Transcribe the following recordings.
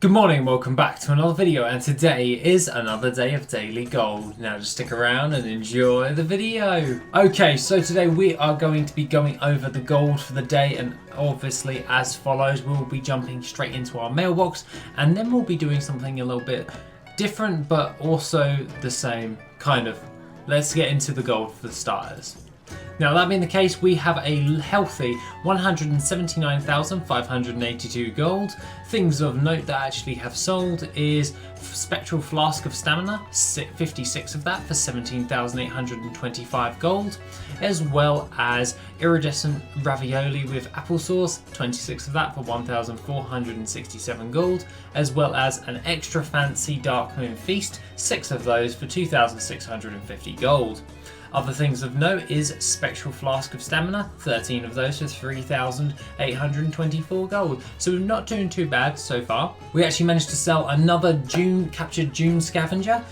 Good morning, welcome back to another video, and today is another day of daily gold. Now just stick around and enjoy the video. Okay, so today we are going to be going over the gold for the day, and obviously as follows. We'll be jumping straight into our mailbox, and then we'll be doing something a little bit different but also the same, kind of. Let's get into the gold for the starters. Now that being the case, we have a healthy 179,582 gold. Things of note that actually have sold is Spectral Flask of Stamina, 56 of that for 17,825 gold, as well as Iridescent Ravioli with Applesauce, 26 of that for 1,467 gold, as well as an extra fancy Dark Moon Feast, 6 of those for 2,650 gold. Other things of note is Spectral Flask of Stamina, 13 of those for 3,824 gold. So we're not doing too bad so far. We actually managed to sell another captured June Scavenger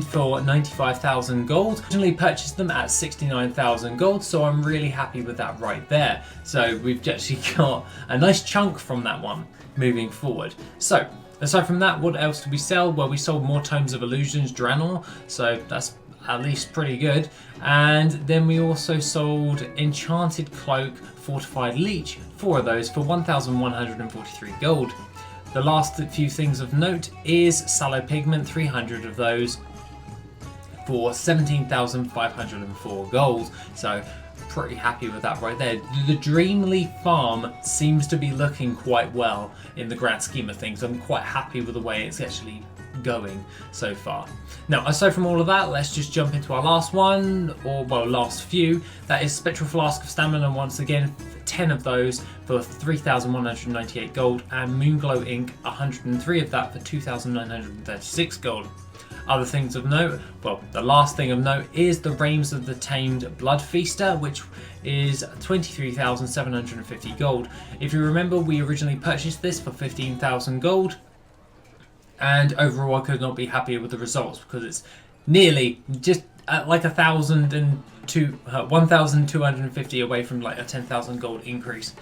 for 95,000 gold. Originally purchased them at 69,000 gold, so I'm really happy with that right there. So we've actually got a nice chunk from that one moving forward. So aside from that, what else did we sell? Well, we sold more Tomes of Illusions Draenor, so that's at least pretty good. And then we also sold Enchanted Cloak, Fortified Leech, 4 of those for 1,143 gold. The last few things of note is Sallow Pigment, 300 of those for 17,504 gold. So pretty happy with that right there. The Dreamleaf farm seems to be looking quite well in the grand scheme of things. I'm quite happy with the way it's actually going so far. Now, aside from all of that, let's just jump into our last one, or well, last few. That is Spectral Flask of Stamina, once again, 10 of those for 3,198 gold, and Moonglow Ink, 103 of that for 2,936 gold. Other things of note, well, the last thing of note is the Reigns of the Tamed Blood Feaster, which is 23,750 gold. If you remember, we originally purchased this for 15,000 gold. And overall I could not be happier with the results, because it's nearly just like 1,250 away from like a 10,000 gold increase.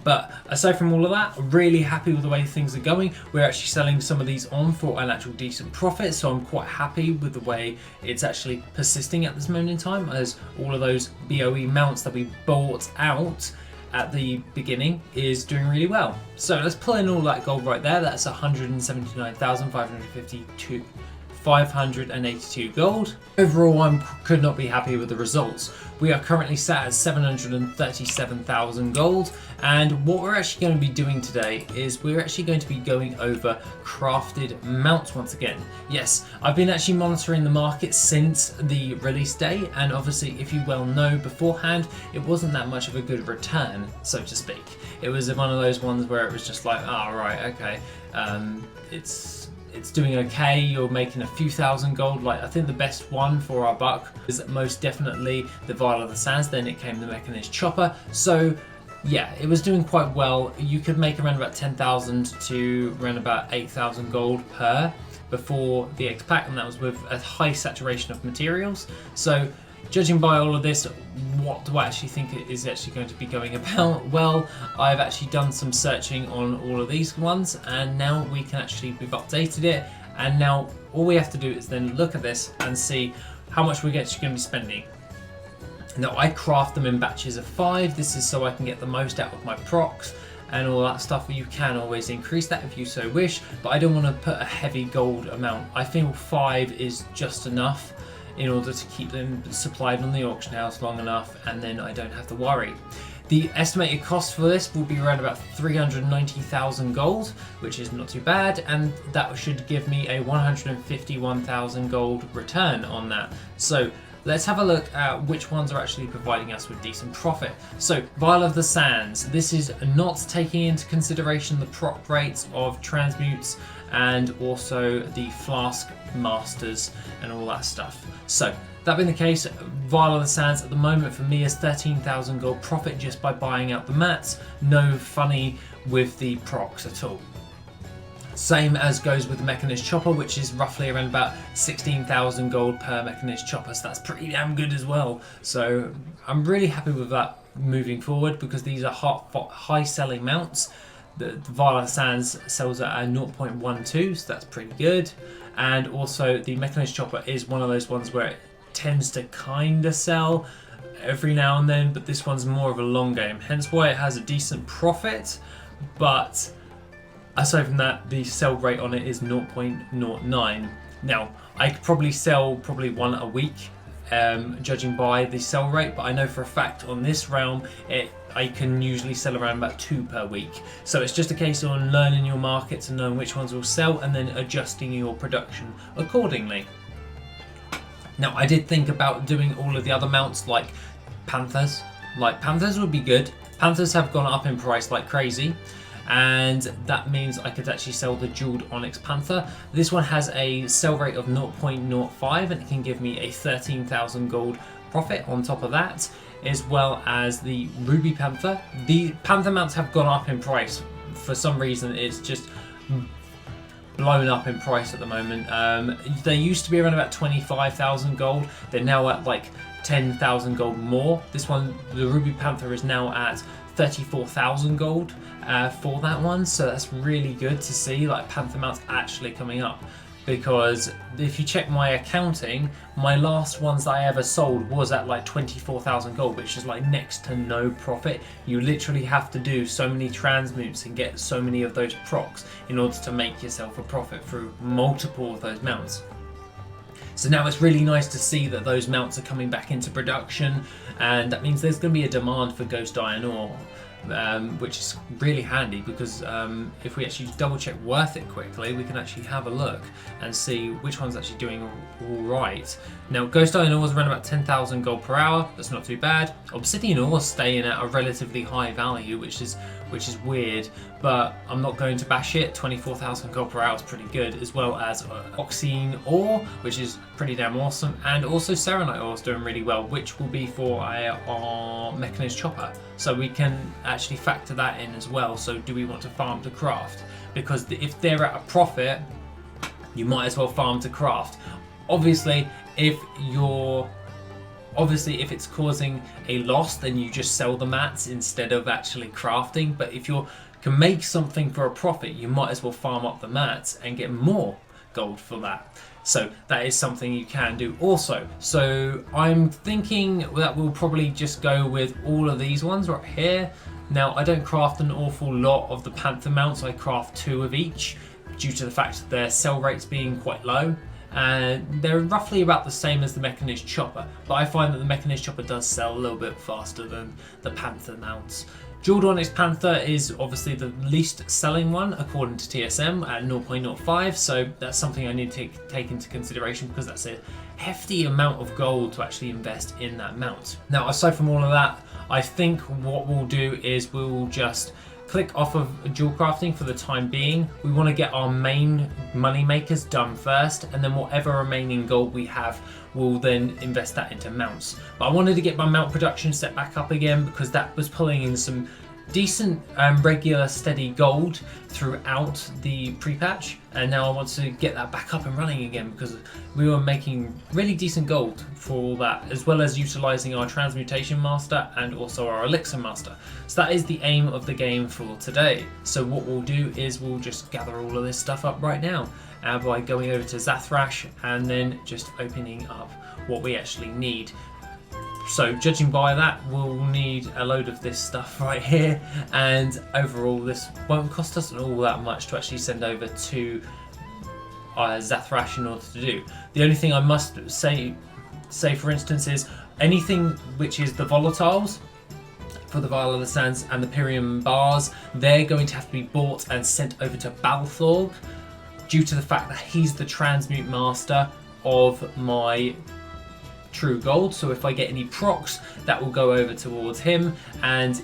But aside from all of that, really happy with the way things are going. We're actually selling some of these on for an actual decent profit, so I'm quite happy with the way it's actually persisting at this moment in time, as all of those BOE mounts that we bought out at the beginning is doing really well. So let's pull in all that gold right there. That's 179,582 gold. Overall, I could not be happy with the results. We are currently sat at 737,000 gold, and what we're actually going to be doing today is we're actually going to be going over crafted mounts once again. Yes, I've been actually monitoring the market since the release day, and obviously, if you well know beforehand, it wasn't that much of a good return, so to speak. It was one of those ones where it was just like, oh, right, okay, it's doing okay, you're making a few thousand gold. Like, I think the best one for our buck is most definitely the Vial of the Sands, then it came the Mechanized Chopper. So yeah, it was doing quite well. You could make around about 10,000 to around about 8,000 gold per before the X pack, and that was with a high saturation of materials. So judging by all of this, what do I actually think it is actually going to be going about? Well, I've actually done some searching on all of these ones, and now we've updated it, and now all we have to do is then look at this and see how much we're actually going to be spending. Now, I craft them in batches of 5. This is so I can get the most out of my procs and all that stuff. You can always increase that if you so wish, but I don't want to put a heavy gold amount. I feel 5 is just enough in order to keep them supplied on the auction house long enough, and then I don't have to worry. The estimated cost for this will be around about 390,000 gold, which is not too bad, and that should give me a 151,000 gold return on that. So let's have a look at which ones are actually providing us with decent profit. So, Vial of the Sands. This is not taking into consideration the proc rates of transmutes and also the flask masters and all that stuff. So, that being the case, Vial of the Sands at the moment for me is 13,000 gold profit just by buying out the mats. No funny with the procs at all. Same as goes with the Mechanized Chopper, which is roughly around about 16,000 gold per Mechanized Chopper, so that's pretty damn good as well. So I'm really happy with that moving forward, because these are high selling mounts. The Vial of Sands sells at a 0.12, so that's pretty good. And also the Mechanized Chopper is one of those ones where it tends to kind of sell every now and then, but this one's more of a long game, hence why it has a decent profit. But aside from that, the sell rate on it is 0.09. Now, I could probably sell one a week, judging by the sell rate, but I know for a fact on this realm, I can usually sell around about 2 per week. So it's just a case of learning your markets and knowing which ones will sell and then adjusting your production accordingly. Now, I did think about doing all of the other mounts like Panthers. Like, Panthers would be good. Panthers have gone up in price like crazy, and that means I could actually sell the Jeweled Onyx Panther. This one has a sell rate of 0.05 and it can give me a 13,000 gold profit on top of that, as well as the Ruby Panther. The Panther mounts have gone up in price. For some reason, it's just blown up in price at the moment. They used to be around about 25,000 gold. They're now at like 10,000 gold more. This one, the Ruby Panther, is now at 34,000 gold for that one, so that's really good to see like Panther mounts actually coming up, because if you check my accounting, my last ones that I ever sold was at like 24,000 gold, which is like next to no profit. You literally have to do so many transmutes and get so many of those procs in order to make yourself a profit through multiple of those mounts. So now it's really nice to see that those mounts are coming back into production, and that means there's going to be a demand for Ghost Iron Ore, which is really handy, because if we actually double check WorthIt quickly, we can actually have a look and see which one's actually doing all right. Now, Ghost Iron Ore is around about 10,000 gold per hour. That's not too bad. Obsidian Ore is staying at a relatively high value, which is weird, but I'm not going to bash it. 24,000 gold per hour is pretty good, as well as Oxine Ore, which is pretty damn awesome, and also Serenite Ore is doing really well, which will be for our Mechanized Chopper. So we can actually factor that in as well. So do we want to farm to craft? Because if they're at a profit, you might as well farm to craft. Obviously, if it's causing a loss, then you just sell the mats instead of actually crafting. But if you can make something for a profit, you might as well farm up the mats and get more gold for that. So that is something you can do also. So I'm thinking that we'll probably just go with all of these ones right here. Now, I don't craft an awful lot of the Panther mounts. I craft 2 of each due to the fact that their sell rates being quite low. And they're roughly about the same as the Mechanized Chopper, but I find that the Mechanized Chopper does sell a little bit faster than the Panther mounts. Jeweled Onyx Panther is obviously the least selling one according to TSM at 0.05, so that's something I need to take into consideration, because that's a hefty amount of gold to actually invest in that mount. Now, aside from all of that, I think what we'll do is we'll just click off of dual crafting for the time being. We want to get our main money makers done first, and then whatever remaining gold we have, we'll then invest that into mounts. But I wanted to get my mount production set back up again, because that was pulling in some decent regular steady gold throughout the pre-patch, and now I want to get that back up and running again, because we were making really decent gold for all that, as well as utilizing our transmutation master and also our elixir master. So that is the aim of the game for today. So what we'll do is we'll just gather all of this stuff up right now by going over to Zathrash and then just opening up what we actually need. So judging by that, we'll need a load of this stuff right here, and overall this won't cost us all that much to actually send over to Zathrash in order to do. The only thing I must say for instance is anything which is the volatiles for the Vial of the Sands and the Pyrium bars, they're going to have to be bought and sent over to Balthorg, due to the fact that he's the transmute master of my true gold. So if I get any procs, that will go over towards him, and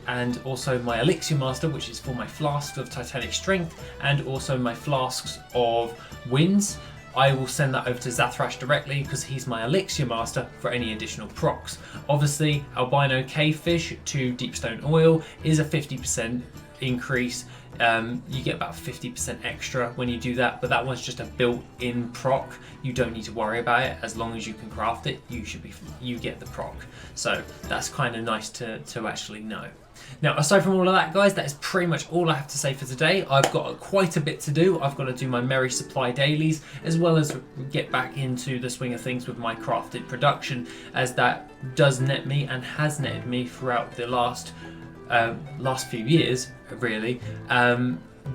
and also my elixir master, which is for my flasks of titanic strength and also my flasks of winds, I will send that over to Zathrash directly, because he's my elixir master for any additional procs. Obviously, albino cavefish to deepstone oil is a 50% increase. You get about 50% extra when you do that, but that one's just a built-in proc. You don't need to worry about it. As long as you can craft it, you get the proc. So that's kind of nice to actually know. Now, aside from all of that, guys, that is pretty much all I have to say for today. I've got quite a bit to do. I've got to do my Merry Supply dailies, as well as get back into the swing of things with my crafted production, as that does net me and has netted me throughout the last few years, really.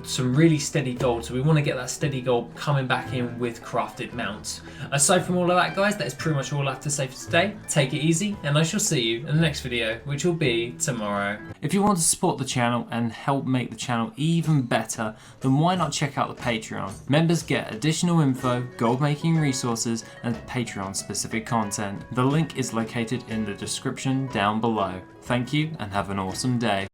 Some really steady gold, so we want to get that steady gold coming back in with crafted mounts. Aside from all of that, guys, that is pretty much all I have to say for today. Take it easy, and I shall see you in the next video, which will be tomorrow. If you want to support the channel and help make the channel even better, then why not check out the Patreon? Members get additional info, gold making resources, and Patreon specific content. The link is located in the description down below. Thank you and have an awesome day.